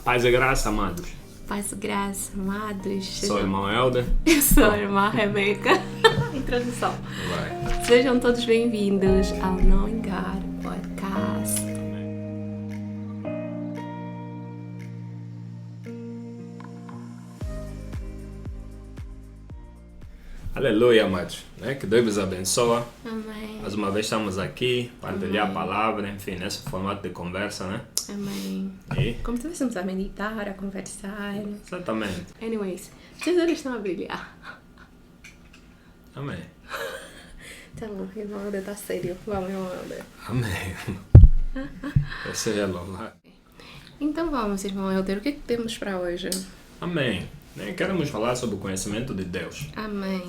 Paz e graça, amados. Paz e graça, amados. Sou o irmão Helder. Eu sou a irmã Rebeca. Introdução. Vai. Sejam todos bem-vindos ao Knowing God Podcast. Aleluia, amados. Que Deus vos abençoe. Amém. Mais uma vez estamos aqui para partilhar a palavra, enfim, nesse formato de conversa, né? Amém. E? Como se estivéssemos a meditar, a conversar. Exatamente. Anyways, vocês olhos estão a brilhar. Amém. Tá bom, irmão Helder, tá sério. Vamos, irmão Helder. Amém. Esse é louvado. Então vamos, irmão Helder, o que temos para hoje? Amém. Queremos falar sobre o conhecimento de Deus. Amém.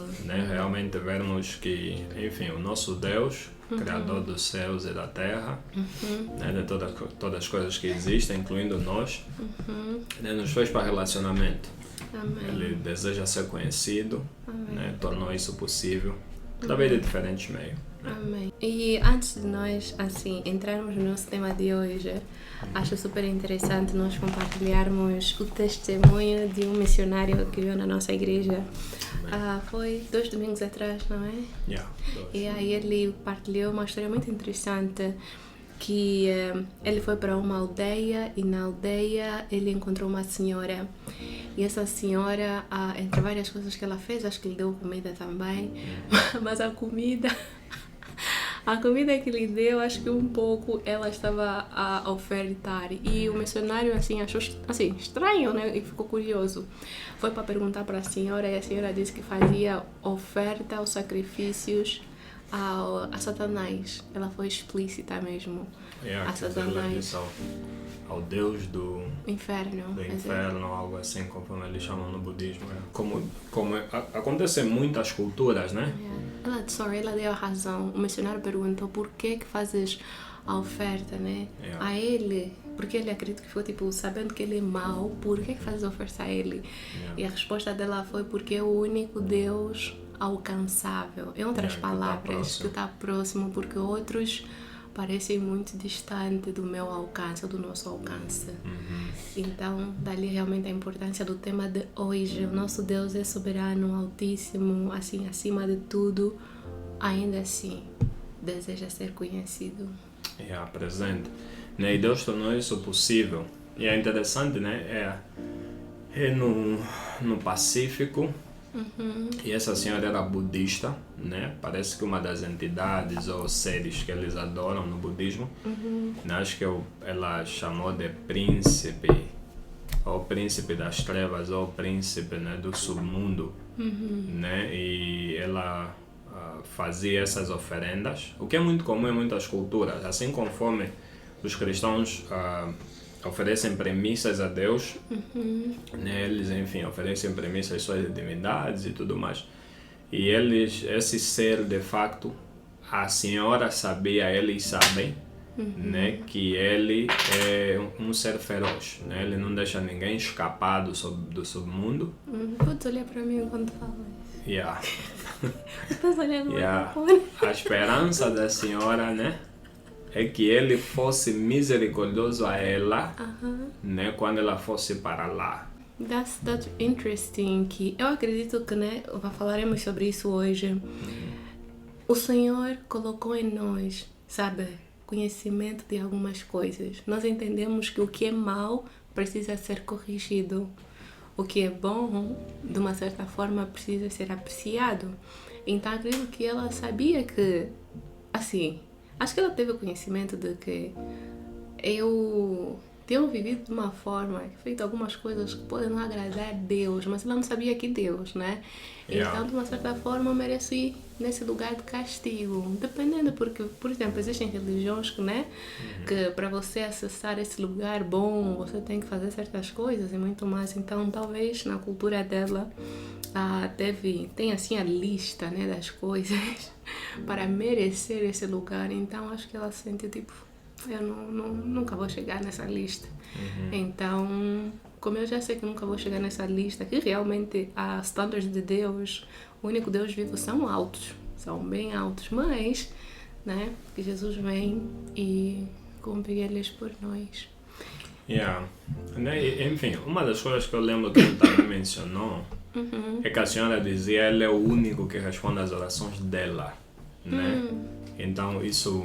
Realmente vermos que, enfim, o nosso Deus, Criador dos céus e da terra, de todas as coisas que existem, incluindo nós, nos fez para relacionamento. Amém. Ele deseja ser conhecido, tornou isso possível, através de diferentes meios. Amém. E antes de nós, assim, entrarmos no nosso tema de hoje, acho super interessante nós compartilharmos o testemunho de um missionário que veio na nossa igreja. Foi 2 domingos atrás, não é? E aí ele partilhou uma história muito interessante, que ele foi para uma aldeia e na aldeia ele encontrou uma senhora. E essa senhora, entre várias coisas que ela fez, acho que lhe deu comida também, mas a comida que lhe deu, acho que um pouco ela estava a ofertar. E o missionário assim achou assim, estranho, né? E ficou curioso. Foi para perguntar para a senhora e a senhora disse que fazia oferta aos sacrifícios a Satanás. Ela foi explícita mesmo. A Satanás. Disse ao Deus do inferno, algo assim, conforme eles chamam no budismo. Como acontece em muitas culturas, né? Ela deu a razão. O missionário perguntou por que fazes a oferta, né? A ele, porque ele acredita que foi tipo, sabendo que ele é mau, por que fazes a oferta a ele? E a resposta dela foi porque é o único Deus alcançável. Em outras palavras, que está próximo, porque outros parecem muito distante do meu alcance, do nosso alcance. Então, dali realmente a importância do tema de hoje. O nosso Deus é soberano, altíssimo, assim, acima de tudo, ainda assim, deseja ser conhecido. Presente. E Deus tornou isso possível. E é interessante, né? É no Pacífico. E essa senhora era budista, né? Parece que uma das entidades ou seres que eles adoram no budismo, acho que ela chamou de príncipe, ou príncipe das trevas, ou príncipe, né, do submundo, né? E ela fazia essas oferendas, o que é muito comum em muitas culturas, assim conforme os cristãos oferecem premissas a Deus, né? Eles, enfim, oferecem premissas às suas divindades e tudo mais. E esse ser, de facto, a senhora sabia, eles sabem, né, que ele é um ser feroz, né? Ele não deixa ninguém escapar do submundo. Pode olhar para mim enquanto falas. Estás olhando A esperança da senhora, né, é que ele fosse misericordioso a ela, né, quando ela fosse para lá. That's interesting, que eu acredito que, né, falaremos sobre isso hoje. O Senhor colocou em nós, sabe, conhecimento de algumas coisas. Nós entendemos que o que é mau precisa ser corrigido. O que é bom, de uma certa forma, precisa ser apreciado. Então, acredito que ela sabia que, assim, acho que ela teve o conhecimento de que eu tenho vivido de uma forma, feito algumas coisas que podem não agradar a Deus, mas ela não sabia que Deus, né? Então, de uma certa forma, eu mereço ir nesse lugar de castigo. Dependendo, porque, por exemplo, existem religiões que, né, que para você acessar esse lugar bom, você tem que fazer certas coisas e muito mais. Então, talvez na cultura dela, tem assim a lista, né, das coisas para merecer esse lugar. Então, acho que ela se sentiu tipo, eu nunca vou chegar nessa lista. Então, como eu já sei que nunca vou chegar nessa lista, que realmente as standards de Deus, o único Deus vivo, são altos, são bem altos, mas, né, que Jesus vem e cumpre eles por nós. Yeah. Né? Enfim, uma das coisas que eu lembro que ele também mencionou é que a senhora dizia ele é o único que responde às orações dela, né? Então isso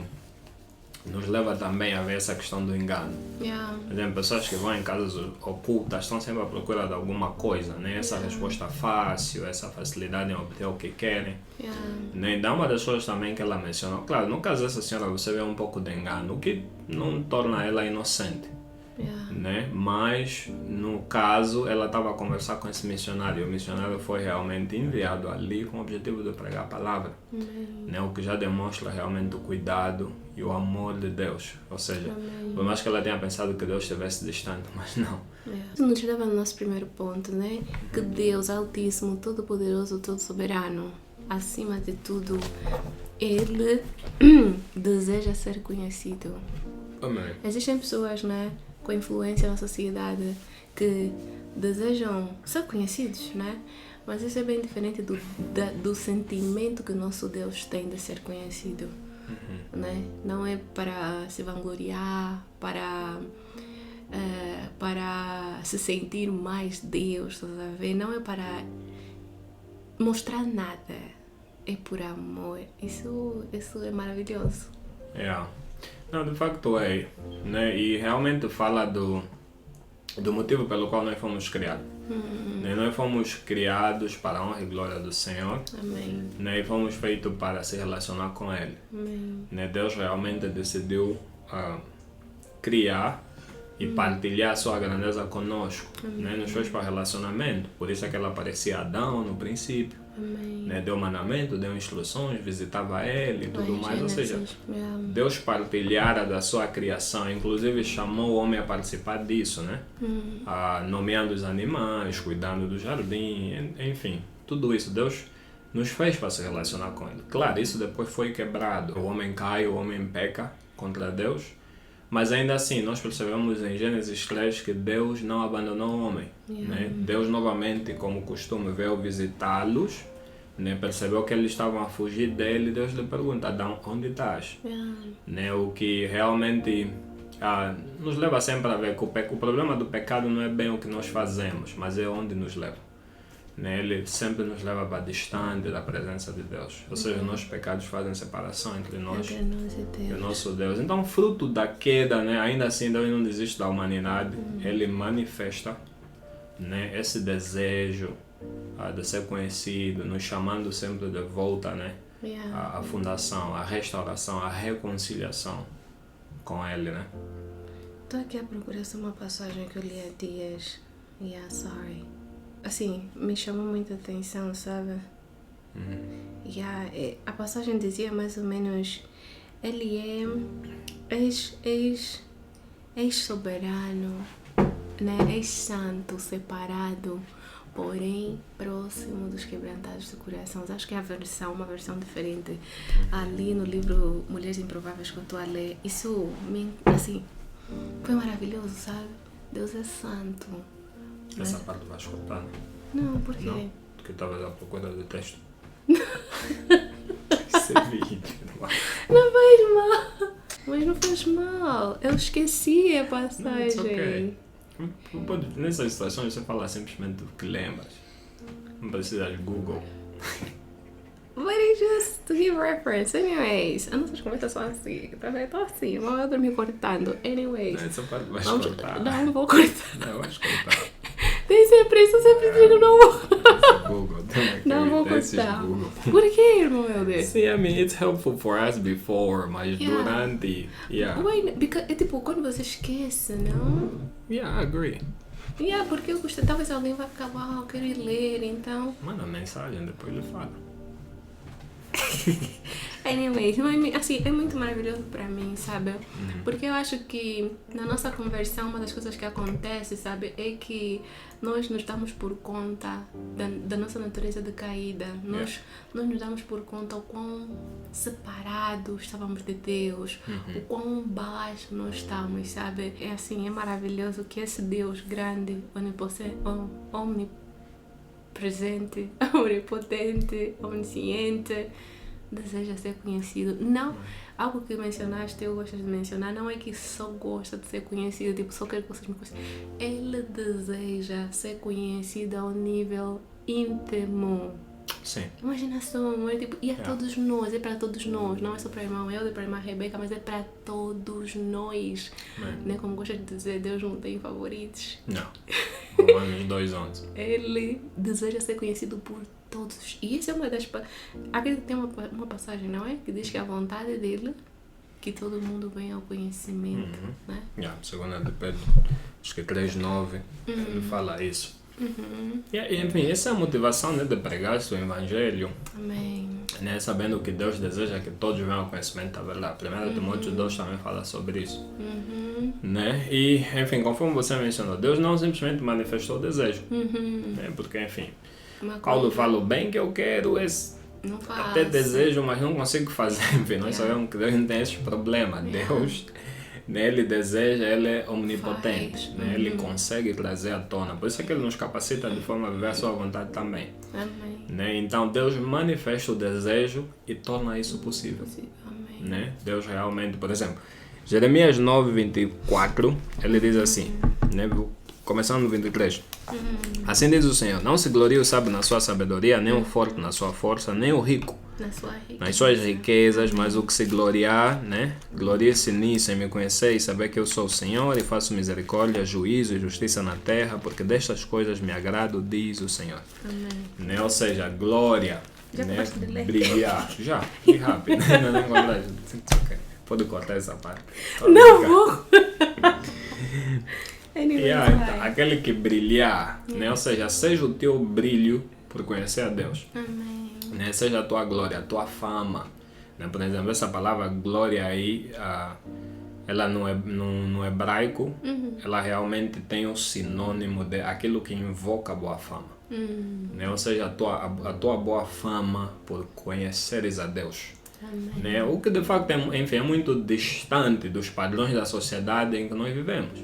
nos leva também a ver essa questão do engano. Yeah. Por exemplo, pessoas que vão em casas ocultas estão sempre à procura de alguma coisa, né? Essa resposta fácil, essa facilidade em obter o que querem. Yeah. Né? Então, uma das coisas também que ela mencionou, claro, no caso dessa senhora você vê um pouco de engano, o que não torna ela inocente. Yeah. Né? Mas no caso ela estava a conversar com esse missionário. O missionário foi realmente enviado ali com o objetivo de pregar a palavra, né? O que já demonstra realmente o cuidado e o amor de Deus. Ou seja, por mais que ela tenha pensado que Deus estivesse distante, mas não. Isso nos leva ao nosso primeiro ponto, né? Que Deus Altíssimo, Todo-Poderoso, Todo-Soberano, acima de tudo, Ele deseja ser conhecido. Amém. Existem pessoas, né, com influência na sociedade que desejam ser conhecidos, né? Mas isso é bem diferente do sentimento que o nosso Deus tem de ser conhecido, né? Não é para se vangloriar, para se sentir mais Deus, tá a ver? Não é para mostrar nada, é por amor. Isso é maravilhoso. Yeah. Não, de facto é, né? E realmente fala do motivo pelo qual nós fomos criados. Né? Nós fomos criados para a honra e glória do Senhor. Amém. Né? E fomos feitos para se relacionar com Ele. Amém. Né? Deus realmente decidiu criar e partilhar a sua grandeza conosco. Né? Nos fez para relacionamento. Por isso é que Ele aparecia a Adão no princípio. Amém. Né? Deu mandamento, deu instruções, visitava ele e tudo mais. Ou seja, Yeah. Deus partilhara da sua criação, inclusive chamou o homem a participar disso, né? Nomeando os animais, cuidando do jardim, enfim, tudo isso. Deus nos fez para se relacionar com Ele. Claro, isso depois foi quebrado. O homem cai, o homem peca contra Deus, mas ainda assim nós percebemos em Gênesis 3 que Deus não abandonou o homem. Né? Deus novamente, como costume, veio visitá-los, né? Percebeu que eles estavam a fugir dele. Deus lhe pergunta: Adão, onde estás? Né? O que realmente nos leva sempre a ver que o problema do pecado não é bem o que nós fazemos, mas é onde nos leva. Né? Ele sempre nos leva para distante da presença de Deus. Ou seja, nossos pecados fazem separação entre nós e o nosso Deus. Então, fruto da queda, né? Ainda assim Deus não desiste da humanidade. Ele manifesta, né, esse desejo de ser conhecido, nos chamando sempre de volta, né? A fundação, a restauração, a reconciliação com Ele, né? Estou aqui a procurar uma passagem que eu li há dias. Assim, me chamou muita atenção, sabe? A passagem dizia mais ou menos: Ele é ex-soberano, né? Ex-santo, separado, porém próximo dos quebrantados de coração. Acho que é uma versão diferente. Ali no livro Mulheres Improváveis que eu estou a ler, isso, assim, foi maravilhoso, sabe? Deus é santo. Essa parte vais cortar, né? Não, por quê? Não, porque estavas à procura do texto. Isso é vídeo. Não faz mal. Mas não faz mal. Eu esqueci a passagem. Não, okay. Nessas situações você fala simplesmente o que lembras. Não precisas de Google. But it's just to give reference. Anyways, as nossas conversas são assim. Também estou assim, mas eu tô me cortando. Anyways. Essa parte vais cortar. Não vou cortar. Não, vais cortar. Tem sempre isso, eu sempre digo não vou. Google. Não vou cortar. Por que, irmão meu Deus? Sim, I mean, it's helpful for us before, mas durante... Because, é tipo, quando você esquece, não? Yeah, I agree. Porque eu gostei. Talvez alguém vai ficar, eu quero ir ler, então... Manda mensagem, depois ele fala. Anyways, assim, é muito maravilhoso para mim, sabe? Porque eu acho que na nossa conversão, uma das coisas que acontece, sabe, é que nós nos damos por conta da nossa natureza decaída. Nós nos damos por conta o quão separados estávamos de Deus, o quão baixo nós estamos, sabe? É assim, é maravilhoso que esse Deus grande, omnipresente, onipotente, onisciente, deseja ser conhecido. Não, algo que mencionaste, eu gosto de mencionar, não é que só gosta de ser conhecido, tipo, só quero que vocês me conheçam. Ele deseja ser conhecido ao nível íntimo. Sim. Imagina só, amor, tipo, e a todos nós, é para todos nós, não é só para a irmã Elda, para a irmã Rebeca, mas é para todos nós. Né? Como gosta de dizer, Deus não tem favoritos. Não. Romanos 2:11. Ele deseja ser conhecido por todos. E essa é uma das... Acredito que tem uma passagem, não é? Que diz que a vontade dele, que todo mundo venha ao conhecimento, né? Segunda de Pedro, acho que 3:9, ele fala isso. E, enfim, essa é a motivação, né, de pregar o Evangelho. Amém. Né, sabendo que Deus deseja que todos venham ao conhecimento da verdade. 1 Timóteo 2 também fala sobre isso. Né? E, enfim, conforme você mencionou, Deus não simplesmente manifestou o desejo. Né? Porque, enfim, Paulo fala bem que eu quero, não até desejo, mas não consigo fazer. Enfim, nós sabemos que Deus não tem esse problema. Deus... Ele deseja, ele é omnipotente, né? Ele consegue trazer à tona. Por isso é que ele nos capacita de forma a viver a sua vontade também. Amém. Né? Então Deus manifesta o desejo e torna isso possível. Amém. Né? Deus realmente, por exemplo, Jeremias 9:24, ele diz assim, né? Começando no 23. Assim diz o Senhor: não se glorie o sábio na sua sabedoria, nem o forte na sua força, nem o rico nas suas riquezas, mas o que se gloriar, né? Glorie-se nisso, em me conhecer e saber que eu sou o Senhor e faço misericórdia, juízo e justiça na terra, porque destas coisas me agrado, diz o Senhor. Amém. Né? Ou seja, glória, já né? De ler? Brilhar. Já, e rápido. Não encontrar. Pode cortar essa parte. Não vou. Então, aquele que brilhar, né? Ou seja, seja o teu brilho por conhecer a Deus. Amém. Né? Seja a tua glória, a tua fama. Né? Por exemplo, essa palavra glória aí, ela no hebraico, ela realmente tem um sinônimo de aquilo que invoca a boa fama. Né? Ou seja, a tua boa fama por conheceres a Deus. Né? O que de facto enfim, é muito distante dos padrões da sociedade em que nós vivemos.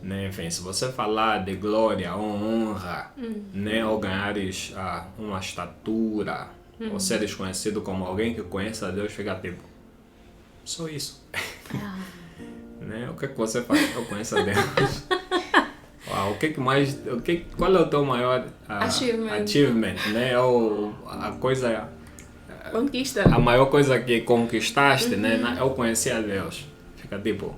Né? Enfim, se você falar de glória ou honra, né? Ou ganhares uma estatura, ou seres conhecido como alguém que conhece a Deus, fica tipo, só isso. Né? O que é que você faz? Eu conheço a Deus. O que mais, qual é o teu maior achievement, né? Ou a coisa... Conquista. A maior coisa que conquistaste, né? Eu conheci a Deus. Fica tipo...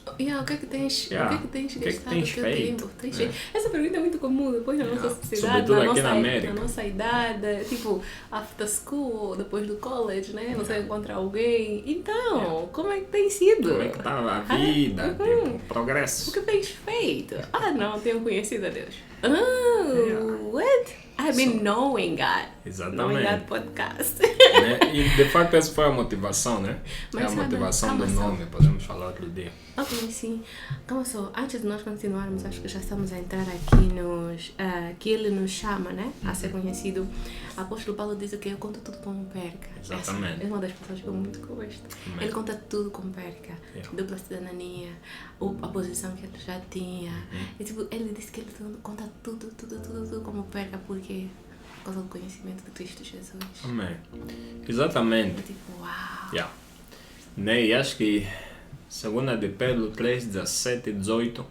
o que é que tens gastado o teu feito? Tempo? Essa pergunta é muito comum depois na nossa sociedade, sobretudo aqui na América. Na nossa idade, tipo, after school, depois do college, né? Você encontra alguém. Então, como é que tem sido? Como é que tá a vida? Tipo, progresso. O que tens feito? Não tenho conhecido a Deus. What? I've been knowing God. Exatamente. Knowing God podcast. Né? E de facto essa foi a motivação, né? Mas é a motivação do nome, podemos falar outro dia. Ok, sim. Calma só, antes de nós continuarmos, acho que já estamos a entrar aqui que ele nos chama, né? A ser conhecido. O apóstolo Paulo diz que eu conto tudo como perca. Exatamente. Essa é uma das pessoas que eu muito gosto. Ele conta tudo como perca. Dupla cidadania, a posição que ele já tinha. E, tipo, ele disse que ele conta tudo como perca, porque por causa do conhecimento de Cristo Jesus. Amém. Exatamente. Tipo, uau. Né? E acho que 2 de Pedro 3:17-18,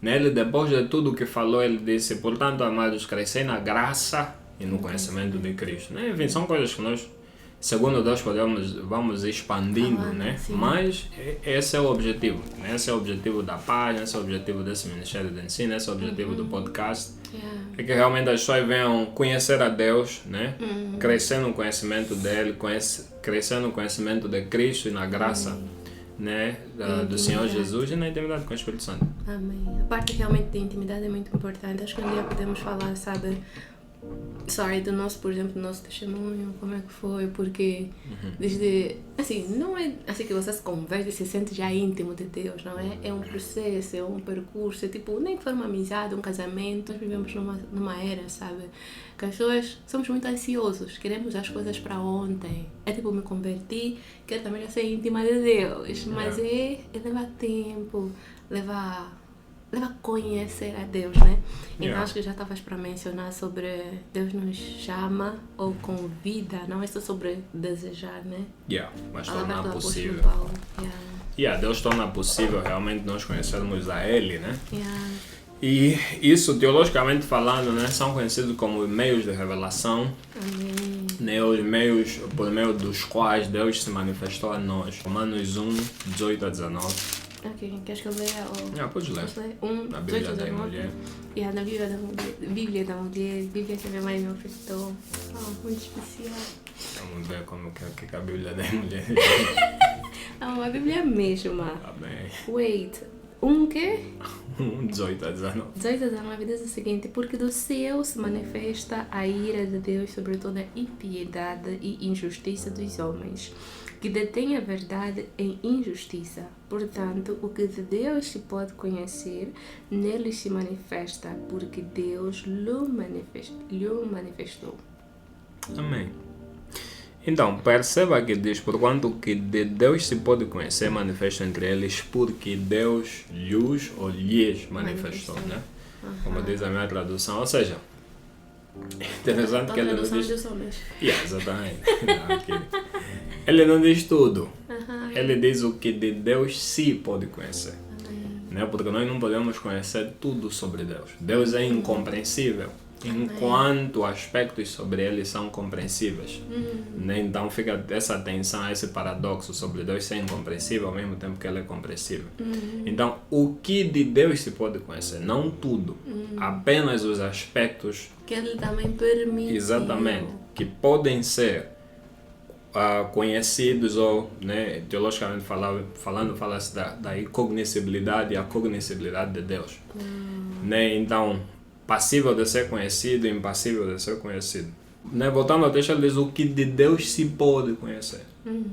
nele, depois de tudo que falou, ele disse: portanto, amados, crescei na graça e no conhecimento de Cristo. Né? Enfim, são coisas que nós, segundo Deus, vamos expandindo, né? Sim. Mas esse é o objetivo. Né? Esse é o objetivo da página, esse é o objetivo desse Ministério de Ensino, esse é o objetivo do podcast. É que realmente as pessoas venham conhecer a Deus, né? Crescer no conhecimento dele, crescer no conhecimento de Cristo e na graça, né? Do Senhor Jesus e na intimidade com o Espírito Santo. Amém. A parte realmente de intimidade é muito importante. Acho que um dia podemos falar, sabe, do nosso, por exemplo, do nosso testemunho, como é que foi, porque desde, assim, não é assim que você se converte e se sente já íntimo de Deus, não é? É um processo, é um percurso, é tipo, nem que for uma amizade, um casamento. Nós vivemos numa era, sabe, que as pessoas somos muito ansiosos, queremos as coisas para ontem. É tipo, me converti, quero também ser íntima de Deus, mas leva tempo, leva leva a conhecer a Deus, né? Então Yeah. acho que já estavas para mencionar sobre Deus nos chama ou convida, não é só sobre desejar, né? Mas A palavra tornar do apóstolo possível. Paulo. Deus torna possível realmente nós conhecermos a Ele, né? Yeah. E isso, teologicamente falando, né, são conhecidos como meios de revelação, Amém. né, os meios por meio dos quais Deus se manifestou a nós. Romanos 1, 18 a 19. Ok, queres que eu leia? Ou... Podes ler. Posso ler? Na Bíblia da Mulher. Na Bíblia da Mulher. Bíblia que a minha mãe me ofertou. Muito especial. Vamos ver como que a Bíblia da Mulher. A Bíblia mesmo. Amém. Wait. Quê? 18 a 19. 18 a 19 diz o seguinte: porque do céu se manifesta a ira de Deus sobre toda a impiedade e injustiça dos homens, que detêm a verdade em injustiça. Portanto, o que de Deus se pode conhecer, neles se manifesta, porque Deus lhe manifestou. Amém. Então, perceba que diz, porquanto o que de Deus se pode conhecer manifesta entre eles, porque Deus lhes manifestou, né? Como diz a minha tradução. Ou seja, interessante que ele não diz... dos homens. Exatamente. Ele não diz tudo. Ele diz o que de Deus se pode conhecer. Né? Porque nós não podemos conhecer tudo sobre Deus. Deus é incompreensível, enquanto aspectos sobre ele são compreensíveis. Né? Então fica essa tensão, esse paradoxo sobre Deus ser incompreensível ao mesmo tempo que ele é compreensível. Então, o que de Deus se pode conhecer? Não tudo, apenas os aspectos que ele também permite. Exatamente, que podem ser conhecidos ou, né, teologicamente falando fala-se da incognoscibilidade e a cognoscibilidade de Deus. Né? Então, passível de ser conhecido e impassível de ser conhecido. Né? Voltando ao texto, ele diz o que de Deus se pode conhecer.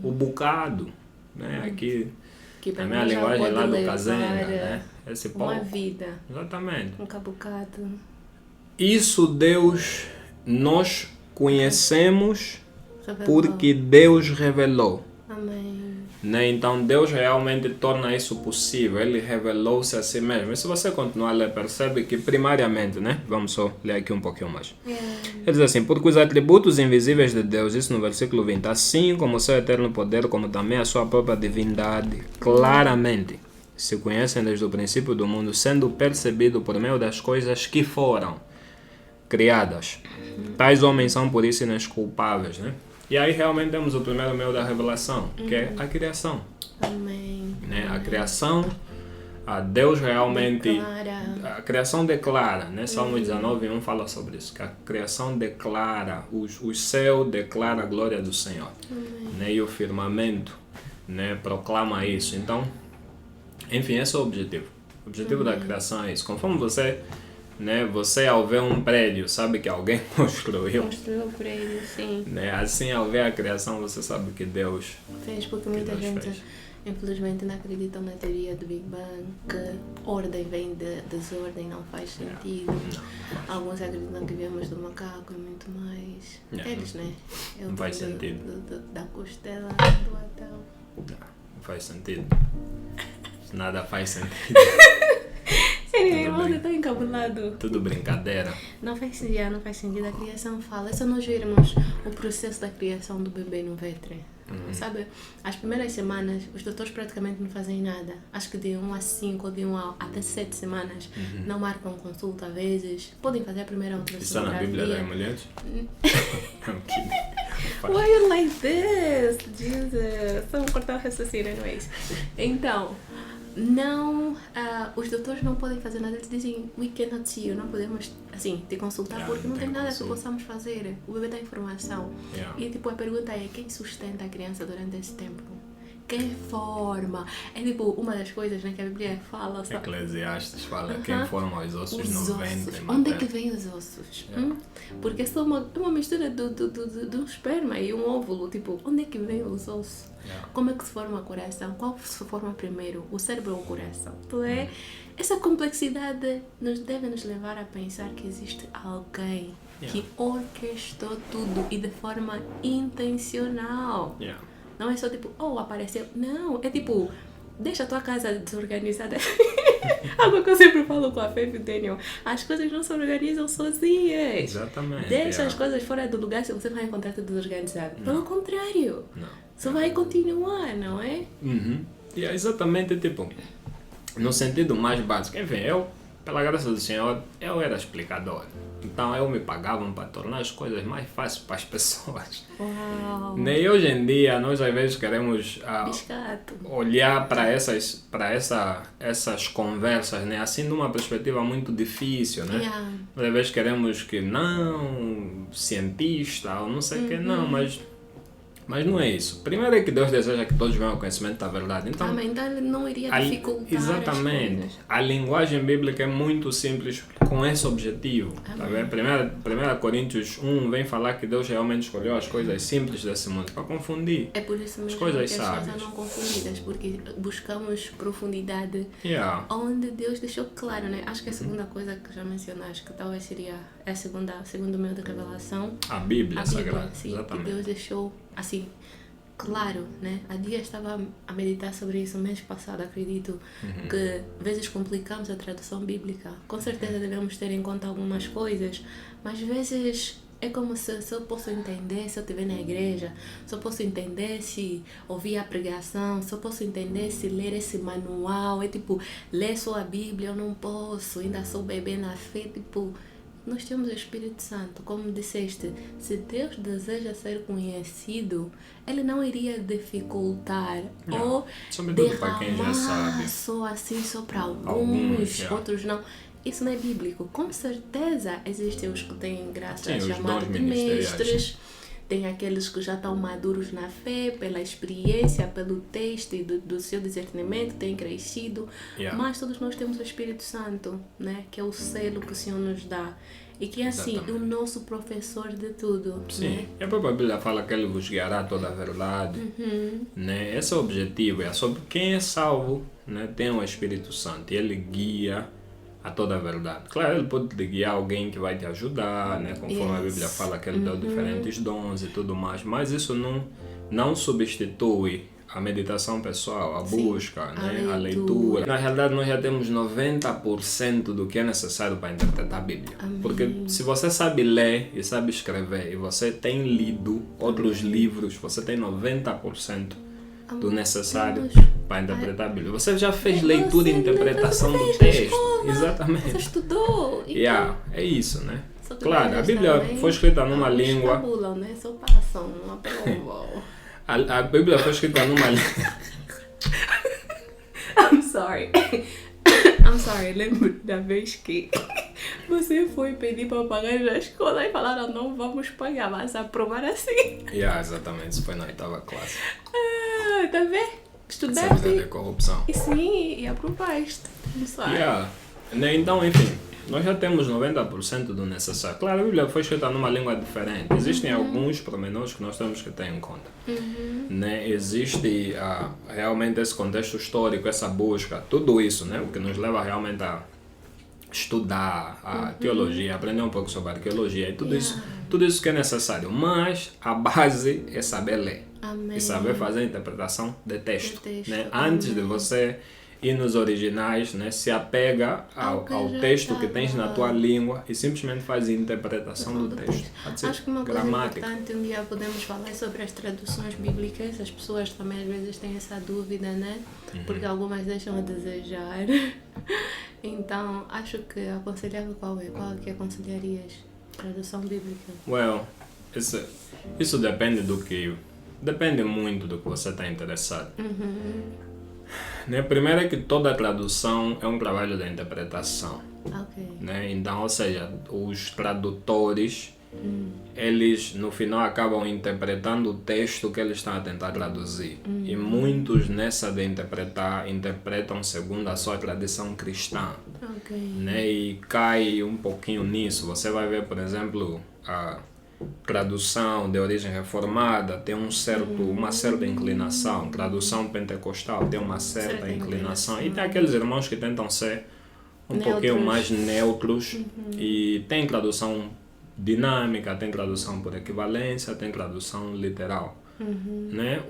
O bocado, né? Aqui, que na minha linguagem lá do Kazenga, né? Esse pouco. Uma vida. Exatamente. Um bocado. Isso Deus, nós conhecemos Revelou. porque Deus revelou. Amém. Né? Então Deus realmente torna isso possível. Ele revelou-se a si mesmo. E se você continuar a ler, percebe que primariamente, né? Vamos só ler aqui um pouquinho mais. Ele diz assim: porque os atributos invisíveis de Deus, isso no versículo 20, assim como o seu eterno poder, como também a sua própria divindade, claramente se conhecem desde o princípio do mundo, sendo percebido por meio das coisas que foram criadas. Tais homens são por isso inesculpáveis, né? E aí realmente temos o primeiro meio da revelação, que é a criação. Amém. Né? A criação, a Deus realmente... Declara. A criação declara, né? Salmo 19:1 fala sobre isso, que a criação declara, o céu declara a glória do Senhor. Né? E o firmamento, né, proclama isso. Então, enfim, esse é o objetivo. O objetivo da criação é isso. Conforme você... Né? Você ao ver um prédio sabe que alguém construiu. Construiu o prédio, sim. Né? Assim, ao ver a criação, você sabe que Deus fez, porque muita Deus gente, fez. infelizmente, não acredita na teoria do Big Bang, que ordem vem de desordem, não faz sentido. Alguns acreditam que viemos do macaco e muito mais. Eles, né? Não faz sentido. Da costela do Adão. Não faz sentido. Nada faz sentido. Ele é tão encabulado. Tudo brincadeira. Não faz sentido. A criação fala. É só nós vermos o processo da criação do bebê no ventre. Sabe, as primeiras semanas, os doutores praticamente não fazem nada. Acho que de 1 a 5 ou de 1 a até 7 semanas não marcam consulta às vezes. Podem fazer a primeira Está na ultrassonografia. Bíblia das mulheres? Why you like this? Jesus. Vamos cortar o raciocínio, não é isso? Então, não, os doutores não podem fazer nada. Eles dizem, we cannot see you, não podemos assim, te consultar porque não tem nada que possamos fazer. O bebê dá informação. E tipo, a pergunta é, quem sustenta a criança durante esse tempo? Quem forma? É tipo, uma das coisas, né, que a Bíblia fala. Eclesiastes fala, quem forma os ossos no ventre. Onde é que vem os ossos? Porque é só uma mistura do esperma e um óvulo. Tipo, onde é que vem os ossos? Como é que se forma o coração? Qual se forma primeiro? O cérebro ou o coração? Então, essa complexidade deve nos levar a pensar que existe alguém que orquestrou tudo e de forma intencional. Não é só tipo, apareceu. Não, é tipo, deixa a tua casa desorganizada. Algo que eu sempre falo com a Fê e o Daniel. As coisas não se organizam sozinhas. Exatamente. Deixa as coisas fora do lugar, se você vai encontrar tudo desorganizado. Pelo contrário. Não. Você vai continuar, não é? E é exatamente, tipo, no sentido mais básico. Enfim, eu, pela graça do Senhor, eu era explicador. Então, eu me pagavam para tornar as coisas mais fáceis para as pessoas. Uau! E hoje em dia, nós às vezes queremos Biscato. olhar para essas conversas, né? Assim, de uma perspectiva muito difícil, né? Yeah. Às vezes queremos que não, cientista ou não sei o que, não, mas não é isso. Primeiro é que Deus deseja que todos venham ao conhecimento da verdade. Então, Então ele não iria dificultar exatamente. as coisas. A linguagem bíblica é muito simples com esse objetivo. Tá vendo? 1 Coríntios 1 vem falar que Deus realmente escolheu as coisas simples desse mundo para confundir. É por isso mesmo As coisas que as coisas sábias. não confundidas, porque buscamos profundidade onde Deus deixou claro, né? Acho que a segunda coisa que já mencionaste, que talvez seria segundo meio de revelação, A Bíblia a Sagrada. Bíblia, sim, que Exatamente. Deus deixou assim claro, né? Há dias estava a meditar sobre isso, mês passado, acredito, que às vezes complicamos a tradução bíblica. Com certeza devemos ter em conta algumas coisas, mas às vezes é como se eu posso entender se eu estiver na igreja, se eu posso entender se ouvir a pregação, se eu posso entender se ler esse manual. É tipo, ler só a Bíblia eu não posso, ainda sou bebê na fé, tipo... Nós temos o Espírito Santo, como disseste, se Deus deseja ser conhecido, Ele não iria dificultar ou Sobretudo para quem já derramar sabe. só assim, só para alguns, Alguns, outros não. Isso não é bíblico. Com certeza existem os que têm graça Sim, os chamados dons de ministeriais. mestres, tem aqueles que já estão maduros na fé, pela experiência, pelo texto e do seu discernimento, têm crescido. Mas todos nós temos o Espírito Santo, né? Que é o selo que o Senhor nos dá. E que é assim, o nosso professor de tudo. Sim, né? e a própria Bíblia fala que Ele vos guiará toda a verdade. Né? Esse é o objetivo, é sobre quem é salvo, né? Tem o Espírito Santo e Ele guia a toda a verdade. Claro, Ele pode te guiar alguém que vai te ajudar, né? Conforme a Bíblia fala que Ele deu diferentes dons e tudo mais, mas isso não substitui a meditação pessoal, a busca, né? A leitura. Na realidade, nós já temos 90% do que é necessário para interpretar a Bíblia. Porque se você sabe ler e sabe escrever, e você tem lido outros livros, você tem 90% do necessário para interpretar a Bíblia. Você já fez leitura e interpretação do texto. Exatamente. Você estudou. É isso, né? Claro, a Bíblia foi escrita numa língua... Tabulam, né? Só passam, não aprovam. A Bíblia foi escrita numa língua... I'm sorry. Lembro da vez que você foi pedir para pagar na escola e falaram, não vamos pagar, mas aprovaram assim. Exatamente, isso foi na 8ª classe. Tá vendo? Estudaste. Essa é corrupção. E sim, e aprovaste. Não sei. Né? Então, enfim, nós já temos 90% do necessário. Claro, a Bíblia foi escrita numa língua diferente. Existem alguns pormenores que nós temos que ter em conta. Né? Existe realmente esse contexto histórico, essa busca, tudo isso, né? O que nos leva realmente a estudar a teologia, aprender um pouco sobre a arqueologia e tudo isso que é necessário. Mas a base é saber ler. Amém. E saber fazer a interpretação de texto. Né? Amém. Antes de você ir nos originais, né? Se apega ao texto que tens na tua língua e simplesmente faz a interpretação do texto. Acho que uma coisa importante, um dia podemos falar sobre as traduções bíblicas. As pessoas também às vezes têm essa dúvida, né? Porque algumas deixam a desejar. Então, acho que aconselhável qual que aconselharias? Tradução bíblica. Well, isso depende do que... Depende muito do que você está interessado. Né? Primeiro é que toda tradução é um trabalho de interpretação. Né? Então, ou seja, os tradutores, eles no final acabam interpretando o texto que eles estão a tentar traduzir. E muitos nessa de interpretam segundo a sua tradição cristã. Né? E cai um pouquinho nisso. Você vai ver, por exemplo, a tradução de origem reformada tem uma certa inclinação, tradução pentecostal tem uma certa inclinação, e tem aqueles irmãos que tentam ser pouquinho mais neutros, e tem tradução dinâmica, tem tradução por equivalência, tem tradução literal. né?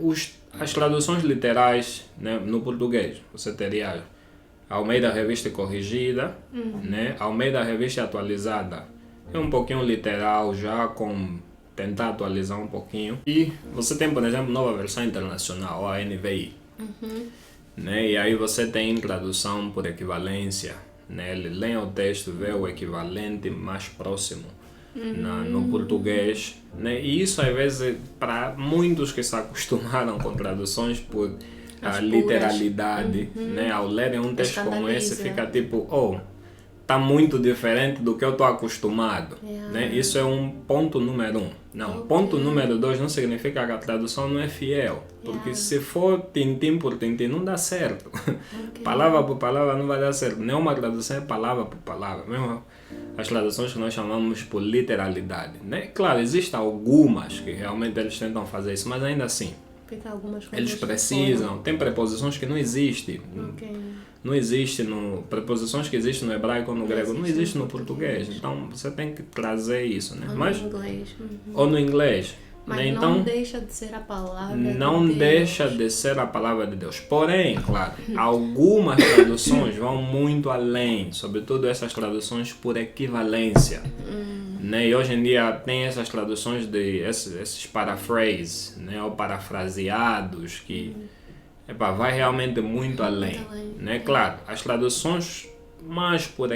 As traduções literais, né? No português, você teria Almeida Revista Corrigida, né? Almeida Revista Atualizada. É um pouquinho literal já, com tentar atualizar um pouquinho. E você tem, por exemplo, Nova Versão Internacional, a NVI. Né? E aí você tem tradução por equivalência. Né? Ele lê o texto, vê o equivalente mais próximo no português. Né? E isso, às vezes, para muitos que se acostumaram com traduções por a literalidade, né? Ao lerem um texto como esse, fica tipo, tá muito diferente do que eu estou acostumado. Né? Isso é um ponto número 1. Não, ponto número 2 não significa que a tradução não é fiel. Porque se for tintim por tintim, não dá certo. Palavra por palavra não vai dar certo. Nenhuma tradução é palavra por palavra. Mesmo as traduções que nós chamamos por literalidade. Né? Claro, existem algumas que realmente eles tentam fazer isso, mas ainda assim, eles precisam. Tem preposições que não existem. Não existe preposições que existem no hebraico ou no grego, não existe no português. Então você tem que trazer isso, né? Mas, no inglês. Ou no inglês. Mas né? Então, não deixa de ser a palavra de Deus. Não deixa de ser a palavra de Deus. Porém, claro, algumas traduções vão muito além, sobretudo essas traduções por equivalência. Né? E hoje em dia tem essas traduções de esses paraphrases, né? Ou parafraseados que vai realmente muito além. Né? Claro, as traduções mais por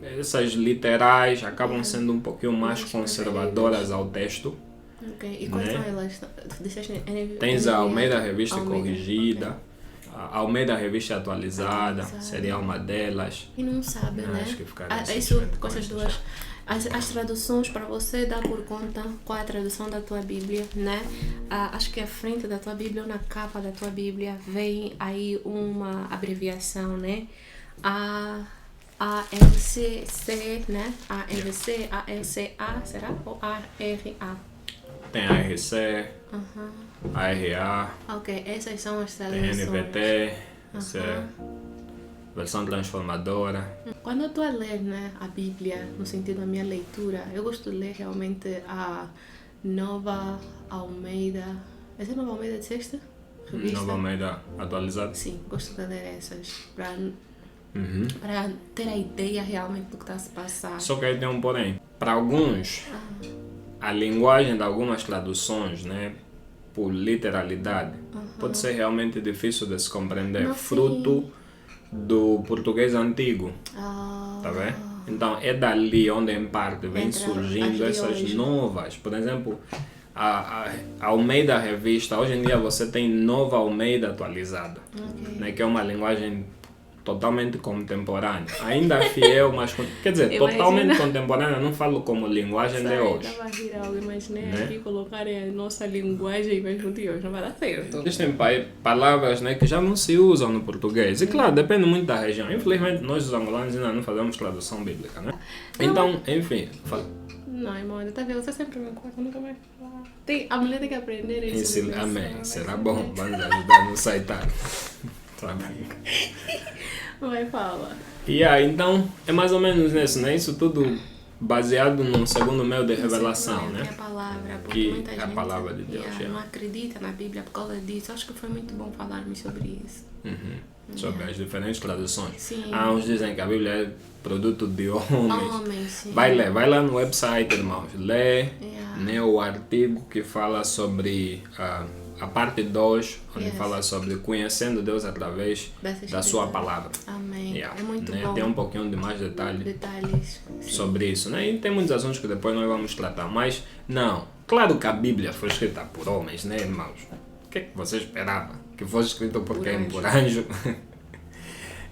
essas literais acabam sendo um pouquinho mais conservadoras ao texto. E quais são elas? Tens a Almeida Revista Corrigida, a Almeida Revista Atualizada, seria uma delas. E não sabe, né? Acho que ficaria isso com essas duas. As traduções, para você dar por conta qual é a tradução da tua Bíblia, né? Acho que à frente da tua Bíblia ou na capa da tua Bíblia vem aí uma abreviação, né? ALCC, né? ALC, ALCA, será? Ou ARA? Tem a RC, a RA, ok, essas são as traduções. tem NVT, versão transformadora. Quando eu estou a ler, né, a Bíblia, no sentido da minha leitura, eu gosto de ler realmente a Nova Almeida. Essa é a Nova Almeida de sexta? Revista? Nova Almeida Atualizada? Sim, gosto de ler essas para ter a ideia realmente do que está a se passar. Só que aí tem um porém. Para alguns, a linguagem de algumas traduções, né, por literalidade, pode ser realmente difícil de se compreender, fruto do português antigo. Tá vendo? Então é dali onde em parte vem surgindo essas novas. Por exemplo, a Almeida Revista, hoje em dia você tem Nova Almeida Atualizada, né, que é uma linguagem totalmente contemporânea, ainda fiel, mas quer dizer, totalmente contemporânea, não falo como linguagem de hoje. Eu estava a rir algo, imaginei aqui colocarem a nossa linguagem mesmo de hoje, não vai dar certo. Existem palavras, né, que já não se usam no português, e claro, depende muito da região. Infelizmente, nós os angolanos ainda não fazemos tradução bíblica, né? Então, enfim, fala. Não, irmão, tá vendo? Você sempre me conta, nunca mais falar. A mulher tem que aprender isso. Amém, será bom, vamos ajudar no site. Tá bem. Vai, fala. Então, é mais ou menos isso, né? Isso tudo baseado num segundo meio de revelação, né? Que é a palavra, porque que muita é a palavra de Deus. Não acredita na Bíblia por causa disso. Acho que foi muito bom falarmos sobre isso. Sobre as diferentes traduções. Sim. Uns dizem que a Bíblia é produto de homens. Sim. Vai lá no website, irmãos. Lê né, o artigo que fala sobre a parte 2, onde fala sobre conhecendo Deus através da sua palavra. Amém. É muito né? bom. Tem um pouquinho de mais detalhes sim. sobre isso. Né? E tem muitos assuntos que depois nós vamos tratar. Mas, não. Claro que a Bíblia foi escrita por homens, né, irmãos? O que você esperava? Que fosse escrito por quem? Por anjo?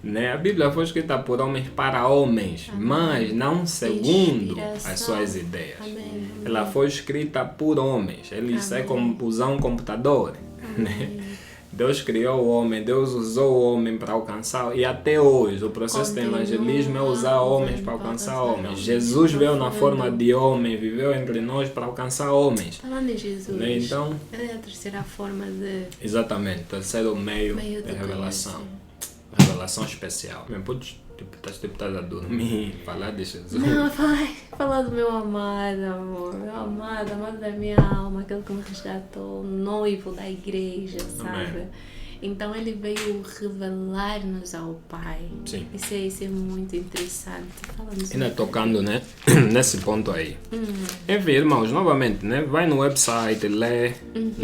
Né? A Bíblia foi escrita por homens para homens, mas não segundo as suas ideias. Amém. Ela foi escrita por homens. Eles é como usar um computador. Né? Deus criou o homem, Deus usou o homem para alcançar, e até hoje o processo de evangelismo é usar homens para alcançar homens. Jesus veio na forma de homem, viveu entre nós para alcançar homens. Falando de Jesus, né? Então, é a terceira forma de... Exatamente, terceiro meio de revelação. Revelação especial. Bem, podes Estás a dormir, falar de Jesus. Não, falar do meu amado, amor. Meu amado, amado da minha alma, aquele que me resgatou, noivo da igreja, sabe? Amém. Então ele veio revelar-nos ao Pai. Sim. Isso é muito interessante. Fala-nos Ainda tocando, né, nesse ponto aí. Enfim, irmãos, novamente, né, vai no website, lê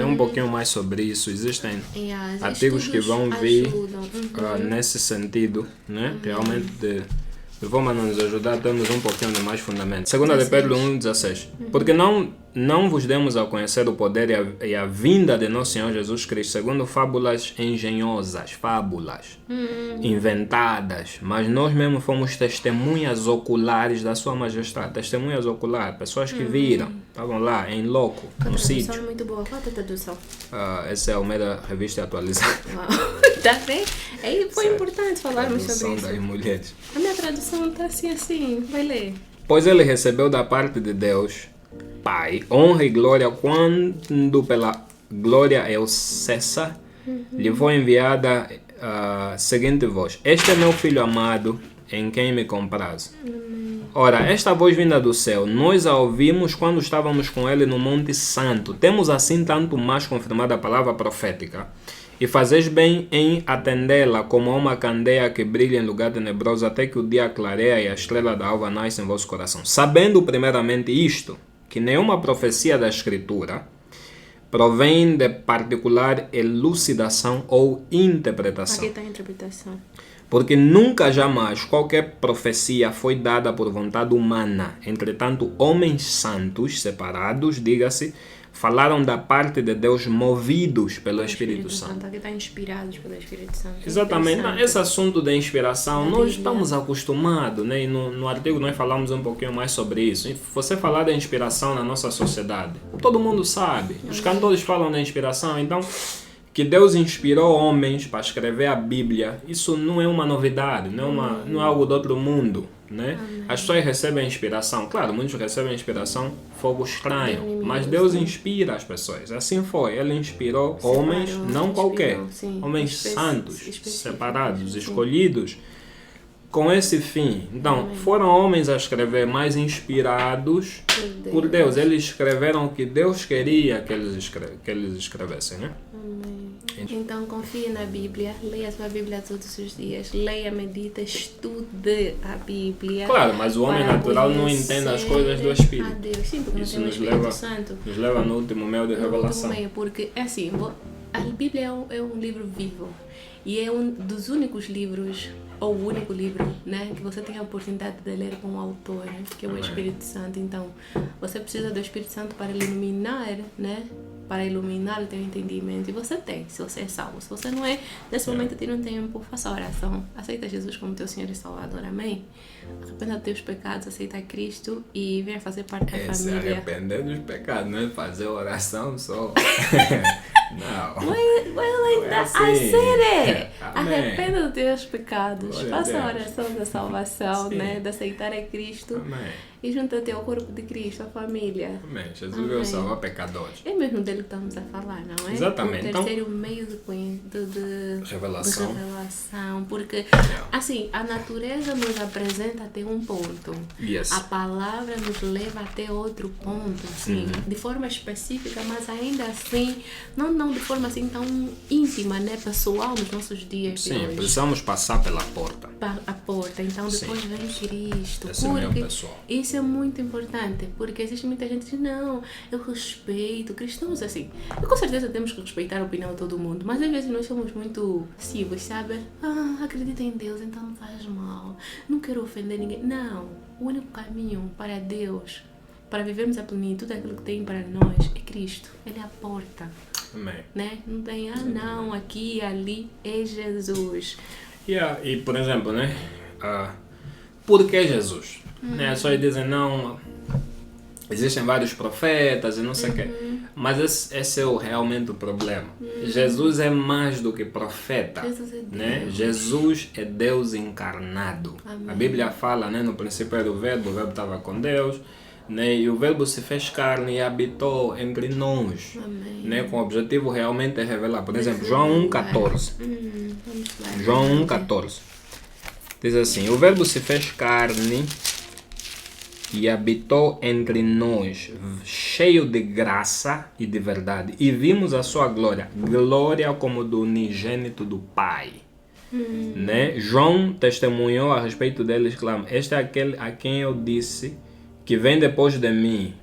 um pouquinho mais sobre isso. Existem artigos que vão vir nesse sentido, né, realmente vão nos ajudar a termos um pouquinho de mais fundamento. 2 de Pedro 1,16. Porque não vos demos a conhecer o poder e a vinda de nosso Senhor Jesus Cristo, segundo fábulas engenhosas, fábulas inventadas, mas nós mesmos fomos testemunhas oculares da sua majestade. Testemunhas oculares, pessoas que viram, estavam lá em loco, no sítio. A tradução é muito boa. Qual é a tradução? Essa é a Almeida Revista Atualizada. Tá bem? Aí foi importante falarmos sobre isso. Das mulheres. A minha tradução está assim. Vai ler. Pois ele recebeu da parte de Deus, Pai, honra e glória quando pela glória eu cessa, lhe foi enviada a seguinte voz: Este é meu filho amado, em quem me comprazo. Ora, esta voz vinda do céu, nós a ouvimos quando estávamos com ele no Monte Santo. Temos assim tanto mais confirmada a palavra profética. E fazeis bem em atendê-la como a uma candeia que brilha em lugar tenebroso até que o dia clareia e a estrela da alva nasce em vosso coração. Sabendo primeiramente isto, que nenhuma profecia da Escritura provém de particular elucidação ou interpretação. Aqui está a interpretação. Porque nunca jamais qualquer profecia foi dada por vontade humana. Entretanto, homens santos, separados, diga-se, falaram da parte de Deus movidos pelo Espírito Santo. Aqui está inspirados pelo Espírito Santo. Exatamente. Esse assunto da inspiração, nós estamos acostumados, né? E no artigo nós falamos um pouquinho mais sobre isso. E você falar da inspiração na nossa sociedade, todo mundo sabe. Os cantores falam da inspiração, então que Deus inspirou homens para escrever a Bíblia, isso não é uma novidade, não é algo do outro mundo, né? As pessoas recebem inspiração, claro, muitos recebem inspiração, fogo estranho, mas Deus inspira as pessoas, assim foi, Ele inspirou homens, não qualquer, homens santos, separados, escolhidos, com esse fim. Então, foram homens a escrever, mas inspirados por Deus. Eles escreveram o que Deus queria que eles escrevessem, né? Então, confie na Bíblia, leia a sua Bíblia todos os dias, leia, medita, estude a Bíblia. Claro, mas o homem natural não entende as coisas do Espírito. A Deus, sim, porque isso não tem o Espírito Santo. Nos leva no último meio de revelação. Porque, é assim, a Bíblia é um livro vivo e é um dos únicos livros, ou o único livro, né, que você tem a oportunidade de ler com o autor, né, que é o Espírito Santo. Então, você precisa do Espírito Santo para iluminar, né, para iluminar o teu entendimento. E você tem, se você é salvo. Se você não é, nesse momento tira um tempo, faça a oração. Aceita Jesus como teu Senhor e Salvador. Amém? Arrependa dos teus pecados, aceita Cristo e venha fazer parte da família. Se arrepender dos pecados, não é fazer oração só. Não. Arrependa dos teus pecados. Glória Faça a oração da salvação, né? De aceitar a Cristo. Amém. E junta-te ao corpo de Cristo, a família. Amém. Jesus veio salvar pecadores. É mesmo dele que estamos a falar, não é? Exatamente. O terceiro meio de revelação. Porque, assim, a natureza nos apresenta até um ponto. Yes. A palavra nos leva até outro ponto, assim, de forma específica, mas ainda assim, não de forma assim tão íntima, né? Pessoal nos nossos dias de hoje. Sim, precisamos passar pela porta. A porta. Então, depois vem Cristo. Esse é o meu pessoal. Isso é muito importante, porque existe muita gente que diz, não, eu respeito cristãos assim. E com certeza temos que respeitar a opinião de todo mundo, mas às vezes nós somos muito cívicos, sabe? Acredita em Deus, então não faz mal. Não quero ofender ninguém. Não, o único caminho para Deus, para vivermos a plenitude daquilo que tem para nós, é Cristo. Ele é a porta. Amém. Né? Não tem, não, aqui, ali, é Jesus. E por exemplo, né? Por que Jesus? Né? Só dizem, não, existem vários profetas e não sei o quê. Mas esse é realmente o problema. Jesus é mais do que profeta. Jesus é Deus. Né? Jesus é Deus encarnado. Amém. A Bíblia fala, né? No princípio era o verbo estava com Deus. Né? E o verbo se fez carne e habitou entre nós. Né? Com o objetivo realmente de revelar. Por exemplo, João 1,14. João 1,14. Diz assim: o verbo se fez carne e habitou entre nós, cheio de graça e de verdade. E vimos a sua glória, glória como do unigênito do Pai. Né? João testemunhou a respeito dele, exclama: este é aquele a quem eu disse que vem depois de mim.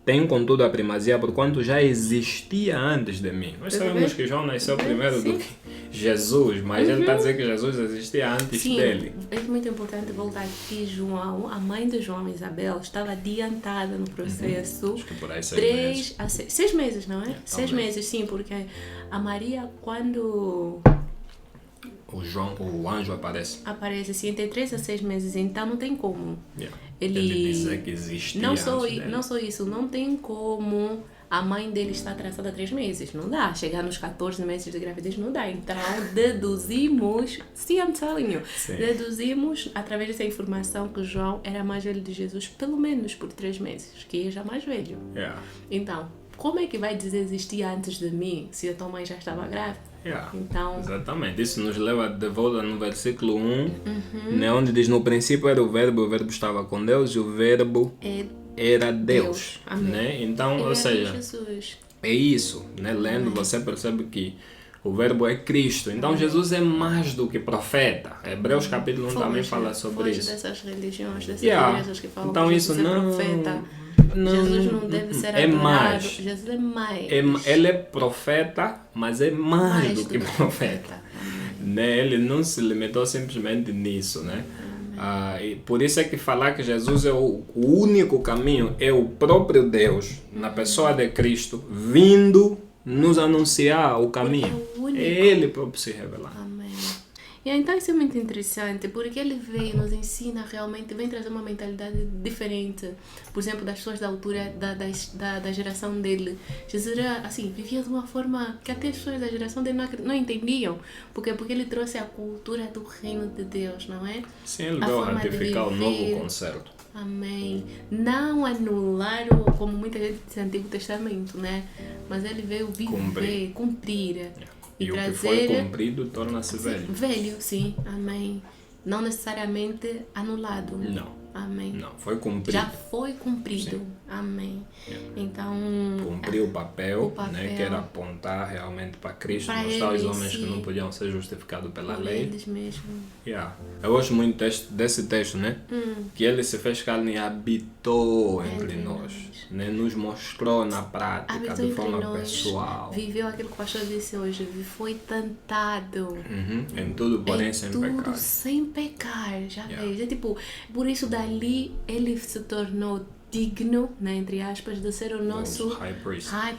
Tem, contudo, a primazia, porquanto já existia antes de mim. Nós sabemos que João nasceu primeiro do que Jesus, mas ele está a dizer que Jesus existia antes dele. É muito importante voltar aqui, João. A mãe de João, Isabel, estava adiantada no processo. Acho que por aí 6 meses. 6 meses, não é? 6 talvez. meses, sim, porque a Maria, quando O anjo aparece. assim, entre 3 a 6 meses, então não tem como. Ele dizer que existia não antes dele. não só isso, não tem como a mãe dele estar atrasada 3 meses. Não dá. Chegar nos 14 meses de gravidez não dá. Então, deduzimos, I'm telling you, deduzimos através dessa informação que João era mais velho de Jesus, pelo menos por 3 meses, que é já mais velho. Então, como é que vai dizer existia antes de mim, se a tua mãe já estava grávida? Então, exatamente, isso nos leva de volta no versículo 1, né, onde diz: no princípio era o verbo estava com Deus e o verbo era Deus. Né? Então, ou seja, Jesus. É isso, né? Lendo você percebe que o verbo é Cristo. Então Jesus é mais do que profeta. Hebreus capítulo 1 também fala sobre isso. Dessas religiões, dessas igrejas que falam então, que isso Jesus não, é profeta. Não, Jesus não deve ser adorado. Mais. Jesus é mais. Ele é profeta, mas é mais do que profeta. Né? Ele não se limitou simplesmente nisso, né? E por isso é que falar que Jesus é o único caminho, é o próprio Deus, na pessoa de Cristo, vindo nos anunciar o caminho. É Ele próprio se revelar. Amém. E então isso é muito interessante, porque ele veio, nos ensina realmente, vem trazer uma mentalidade diferente. Por exemplo, das pessoas da altura, da geração dele. Jesus era, assim, vivia de uma forma que até as pessoas da geração dele não entendiam. Porque ele trouxe a cultura do reino de Deus, não é? Sim, ele veio ratificar o novo concerto. Amém. Não anular, como muita gente diz, o Antigo Testamento, né? Mas ele veio viver, cumprir. E o que foi cumprido torna-se velho. Velho, sim. Amém. Não necessariamente anulado. Não. Amém. Não, foi cumprido. Já foi cumprido. Sim. Amém. Então... Cumpriu o papel, né, que era apontar realmente para Cristo, mostrar aos homens que não podiam ser justificados pela lei. Eles mesmos. Eu gosto muito desse texto, né? Que ele se fez carne e habitou entre nós. Né? Nos mostrou na prática, de forma pessoal. Viveu aquilo que o pastor disse hoje. Foi tentado. Em tudo, porém, sem pecar. Tudo sem pecar. Já vejo. É tipo, por isso dali ele se tornou digno, né, entre aspas, de ser o nosso high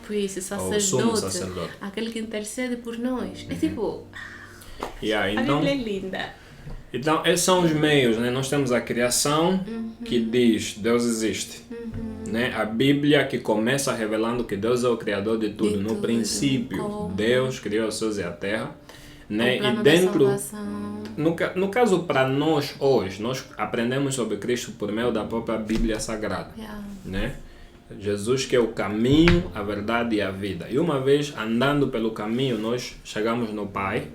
priest, sacerdote, aquele que intercede por nós. É tipo, então, a Bíblia é linda. Então, esses são os meios, né? Nós temos a criação que diz Deus existe. Né? A Bíblia que começa revelando que Deus é o Criador de tudo. No princípio, Deus criou os céus e a terra. Né? E dentro, no caso para nós hoje, nós aprendemos sobre Cristo por meio da própria Bíblia Sagrada. Né? Jesus que é o caminho, a verdade e a vida. E uma vez andando pelo caminho, nós chegamos no Pai.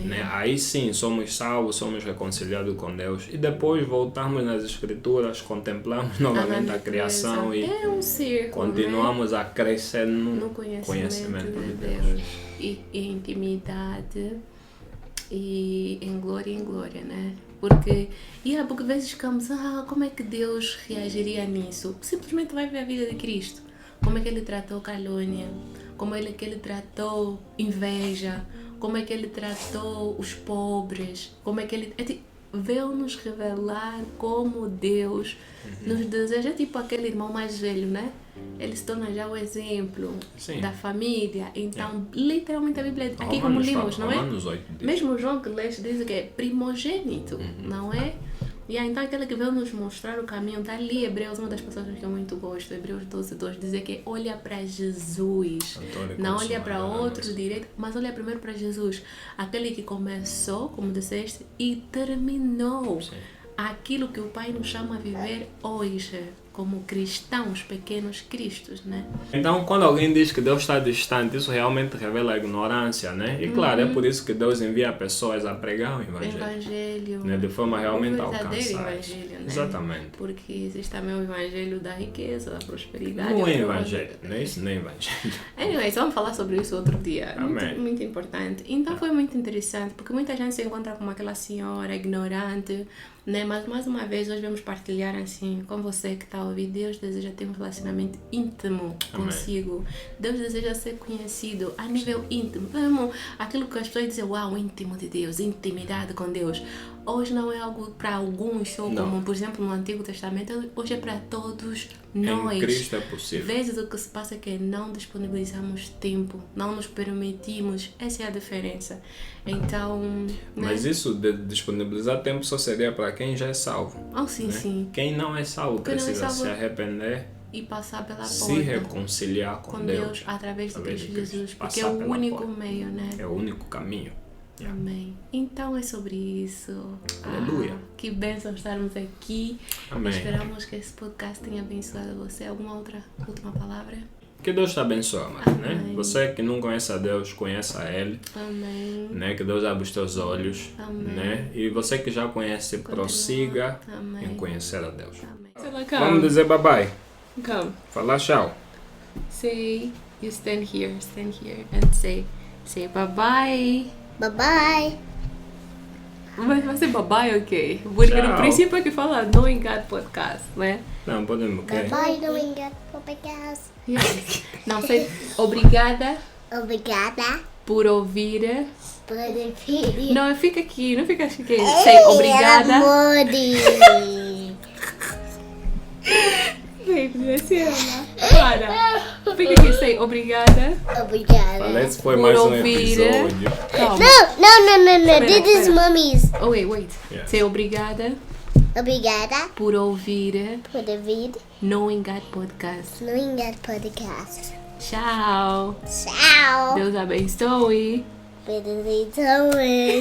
Né? Aí sim, somos salvos, somos reconciliados com Deus. E depois voltamos nas Escrituras, contemplamos novamente a criação e continuamos a crescer no conhecimento de Deus. E intimidade e em glória, né? Porque às vezes ficamos, como é que Deus reagiria nisso? Simplesmente vai ver a vida de Cristo. Como é que ele tratou calúnia? Como é que ele tratou inveja? Como é que ele tratou os pobres? Como é que ele... veio nos revelar como Deus nos deseja. Tipo aquele irmão mais velho, né? Ele se torna já o exemplo da família. Então, literalmente a Bíblia, aqui como limos, não é? Mesmo João que leste diz que é primogênito, não é? E então aquele que veio nos mostrar o caminho, está ali, Hebreus, uma das passagens que eu muito gosto, Hebreus 12:2, dizer que olha para Jesus, não olha para outro direito, mas olha primeiro para Jesus, aquele que começou, como disseste, e terminou aquilo que o Pai nos chama a viver hoje. como cristãos, pequenos cristos, né? Então, quando alguém diz que Deus está distante, isso realmente revela a ignorância, né? E claro, é por isso que Deus envia pessoas a pregar o Evangelho. Né? De forma realmente o verdadeiro alcançar. Evangelho, né? Exatamente. Porque existe também o Evangelho da riqueza, da prosperidade. Não é Evangelho, não é isso, não é Evangelho. Anyways, vamos falar sobre isso outro dia. Amém. Muito, muito importante. Então foi muito interessante, porque muita gente se encontra com aquela senhora ignorante, né? Mas mais uma vez hoje vamos partilhar assim com você que está a ouvir. Deus deseja ter um relacionamento íntimo consigo. Deus deseja ser conhecido a nível íntimo. Mesmo aquilo que as pessoas dizem, uau, íntimo de Deus, intimidade com Deus. Hoje não é algo para alguns, só como por exemplo no Antigo Testamento, hoje é para todos nós. Em Cristo é possível. Vezes o que se passa é que não disponibilizamos tempo, não nos permitimos, essa é a diferença. Então, mas isso de disponibilizar tempo só seria para quem já é salvo. Oh, sim, né? sim. Quem não é salvo precisa se arrepender e passar pela porta. Se reconciliar com Deus através de Cristo Jesus, porque é passar o pela único porta. meio, né? É o único caminho. Amém. Então é sobre isso. Aleluia. Que bênção estarmos aqui. Amém. Esperamos que esse podcast tenha abençoado você. Alguma outra última palavra? Que Deus te abençoe, amado, né? Você que não conhece a Deus, conheça a Ele. Amém. Né? Que Deus abra os teus olhos. Amém. Né? E você que já conhece, prossiga Amém. em conhecer a Deus. Amém. Vamos dizer bye bye. Come. Falar tchau. Say, you stand here and say bye bye. Bye bye. Vai ser bye bye, ok? Porque Tchau. no princípio é que fala Knowing God Podcast, né? Não, podemos. Bye bye, Knowing God Podcast. Não, sei. Obrigada Obrigada por ouvir. por ouvir. Não, fica aqui, não fica aqui. Sei obrigada. Amore. Baby, se ama. Para. Fica aqui, sei obrigada. Obrigada. Parece foi Por mais um ouvir. episódio. Calma. No. This is Espera. mommy's. Oh, wait. Yeah. Sei obrigada Obrigada por ouvir por ouvir Knowing God Podcast. Knowing God Podcast. Tchau. Tchau. Deus abençoe. Beijo.